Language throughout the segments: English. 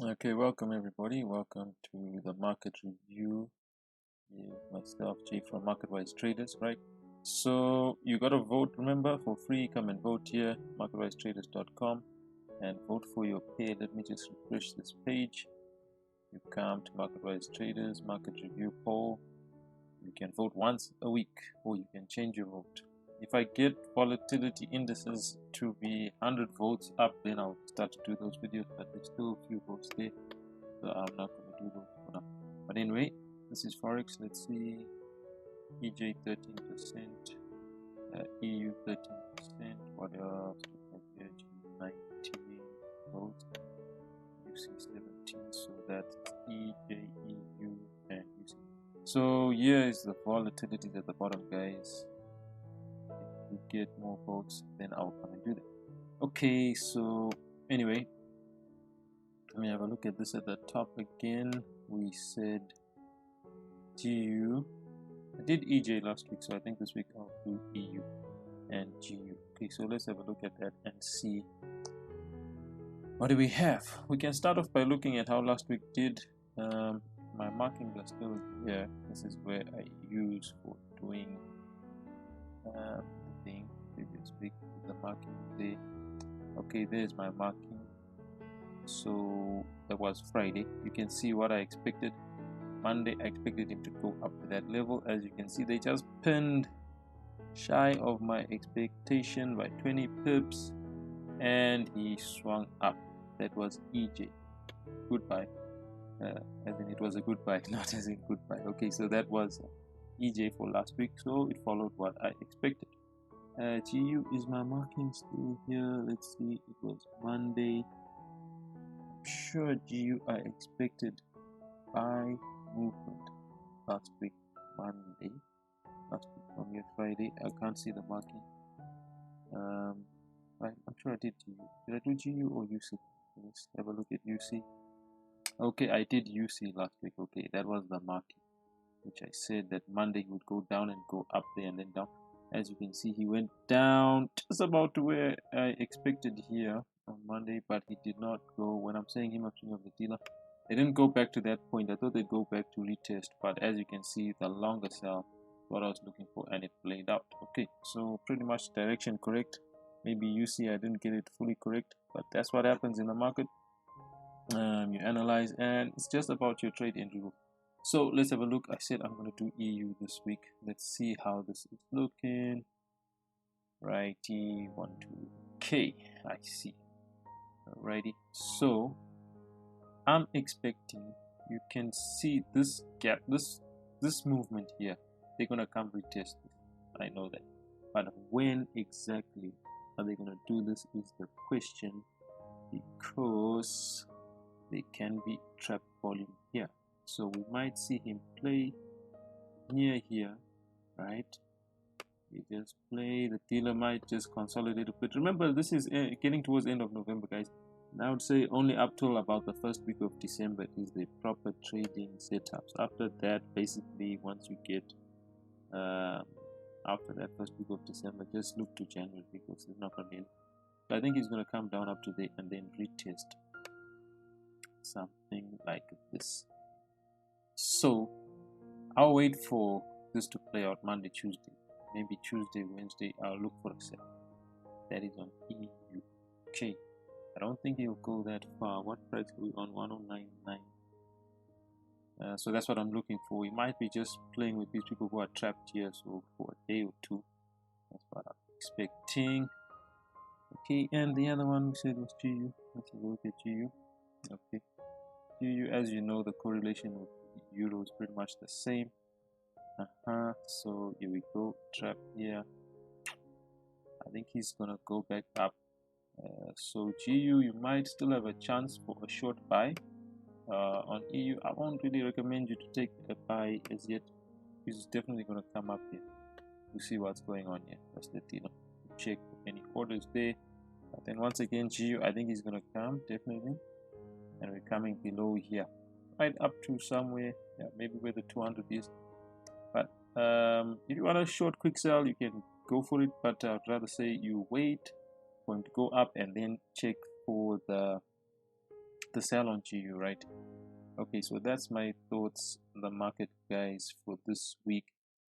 Okay, welcome everybody. Welcome to the market review with myself, Jay from MarketwiseTraders, right? So you got to vote, remember, for free. Come and vote here, marketwisetraders.com, and vote for your pair. Let me just refresh this page. You come to MarketwiseTraders, market review poll. You can vote once a week, or you can change your vote. If I get volatility indices to be 100 votes up, then I'll start to do those videos, but there's still a few votes there, so I'm not going to do those for now. But anyway, this is Forex. Let's see. EJ 13%, EU 13%, what else? 19 votes, UC 17, so that's EJ, EU, and UC. So here is the volatility at the bottom, guys. If we get more votes, then I'll come and do that. Okay, so anyway, let me have a look at this at the top again. We said GU. I did EJ last week, so I think this week I'll do EU and GU. Okay, so let's have a look at that and see what do we have. We can start off by looking at how last week did. My markings are still here. This is where I use for doing the thing previous week with the marking day. Okay, there's my marking. So that was Friday. You can see what I expected. Monday I expected him to go up to that level. As you can see, they just pinned shy of my expectation by 20 pips, and he swung up. That was EJ. Goodbye. As in it was a goodbye, not as in goodbye. Okay, so that was EJ for last week, so it followed what I expected. GU is my marking still here. Let's see, it was Monday. I'm sure GU I expected buy movement last week Monday. Last week from here Friday. I can't see the marking. I'm sure I did GU. Did I do GU or UC? Let's have a look at UC. Okay, I did UC last week. Okay, that was the marking, which I said that Monday would go down and go up there and then down. As you can see, he went down just about to where I expected here on Monday, but he did not go. When I'm saying him, I'm saying of the dealer. They didn't go back to that point. I thought they'd go back to retest, but as you can see, the longer sell, what I was looking for, and it played out. Okay, so pretty much direction correct. Maybe UC I didn't get it fully correct, but that's what happens in the market. You analyze, and it's just about your trade entry rule. So let's have a look. I said I'm going to do EU this week. Let's see how this is looking. Righty, 1, 2. Okay, I see. Alrighty, so I'm expecting, you can see this gap, this movement here. They're gonna come retest this. I know that, but when exactly are they gonna do this is the question, because they can be trap volume here. So we might see him play near here, right? He just play, the dealer might just consolidate a bit. Remember, this is getting towards the end of November, guys. And I would say only up till about the first week of December is the proper trading setups. After that, basically, once you get after that first week of December, just look to January, because it's not going to be. So I think he's going to come down up to there and then retest something like this. So I'll wait for this to play out Monday, Tuesday, maybe Tuesday, Wednesday. I'll look for a sell. That is on EU. Okay, I don't think he'll go that far. What price are we on? 1099. So that's what I'm looking for. He might be just playing with these people who are trapped here, so for a day or two. That's what I'm expecting. Okay, and the other one we said was GU. Let's have a look at GU. Okay, GU, as you know, the correlation with Euro is pretty much the same. So here we go, trap here. I think he's gonna go back up. So GU, you might still have a chance for a short buy. On EU, I won't really recommend you to take a buy as yet. He's definitely gonna come up here. We'll see what's going on here. That's the deal. Check any orders there. But then once again, GU, I think he's gonna come definitely, and we're coming below here, right up to somewhere, yeah, maybe where the 200 is. But if you want a short quick sell, you can go for it, but I'd rather say you wait for him to go up and then check for the the sell on GU, right? Okay, so that's my thoughts on the market, guys, for this week.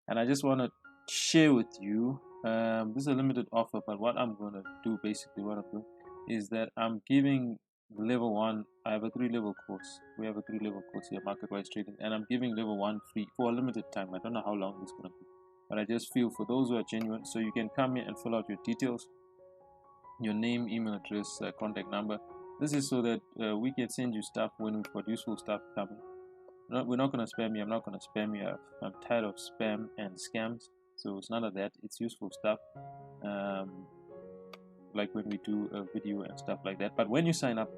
And I just want to share with you, this is a limited offer, but what I'm going to do, basically what I'm doing is that I'm giving level 1, I have a 3-level course. We have a 3-level course here, market wise trading, and I'm giving level 1 free for a limited time. I don't know how long this is going to be, but I just feel for those who are genuine, so you can come in and fill out your details, your name, email address, contact number. This is so that we can send you stuff when we've got useful stuff coming. We're not going to spam you. I'm not going to spam you. I'm tired of spam and scams, so it's none of that. It's useful stuff, like when we do a video and stuff like that. But when you sign up,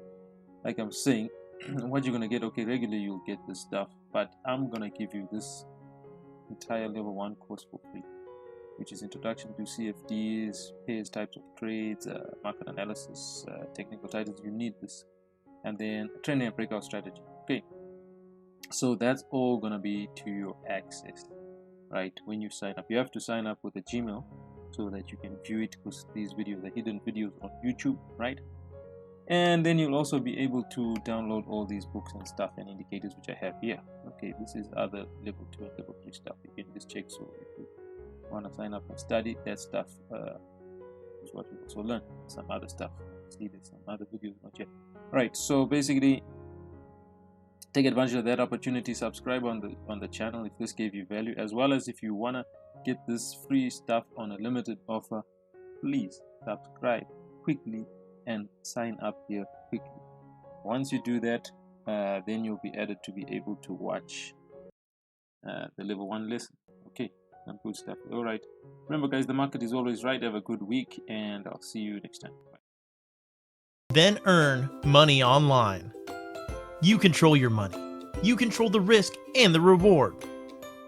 like I'm saying, what you're going to get, okay, regularly you'll get this stuff, but I'm going to give you this entire level 1 course for free, which is introduction to CFDs, pairs, types of trades, market analysis, technical titles. You need this, and then training and breakout strategy. Okay, so that's all gonna be to your access, right? When you sign up, you have to sign up with a Gmail so that you can view it, because these videos are hidden videos on YouTube, right? And then you'll also be able to download all these books and stuff and indicators which I have here. Okay, this is other level 2 and level 3 stuff. You can just check. So if you want to sign up and study that stuff, is what you also learn. Some other stuff. See, there's some other videos not yet. Right. So basically, take advantage of that opportunity. Subscribe on the channel if this gave you value, as well as if you wanna get this free stuff on a limited offer, please subscribe quickly and sign up here quickly. Once you do that, then you'll be added to be able to watch the level 1 lesson. Okay, some good stuff. All right, remember guys, the market is always right. Have a good week, and I'll see you next time. Bye. Then earn money online. You control your money. You control the risk and the reward.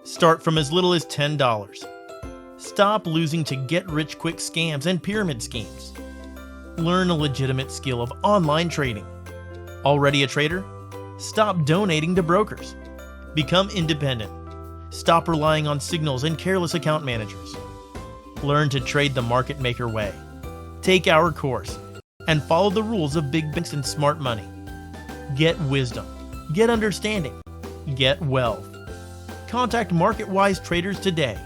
Start from as little as $10. Stop losing to get-rich-quick scams and pyramid schemes. Learn a legitimate skill of online trading. Already a trader? Stop donating to brokers. Become independent. Stop relying on signals and careless account managers. Learn to trade the market maker way. Take our course and follow the rules of big banks and smart money. Get wisdom. Get understanding. Get wealth. Contact MarketWise Traders today.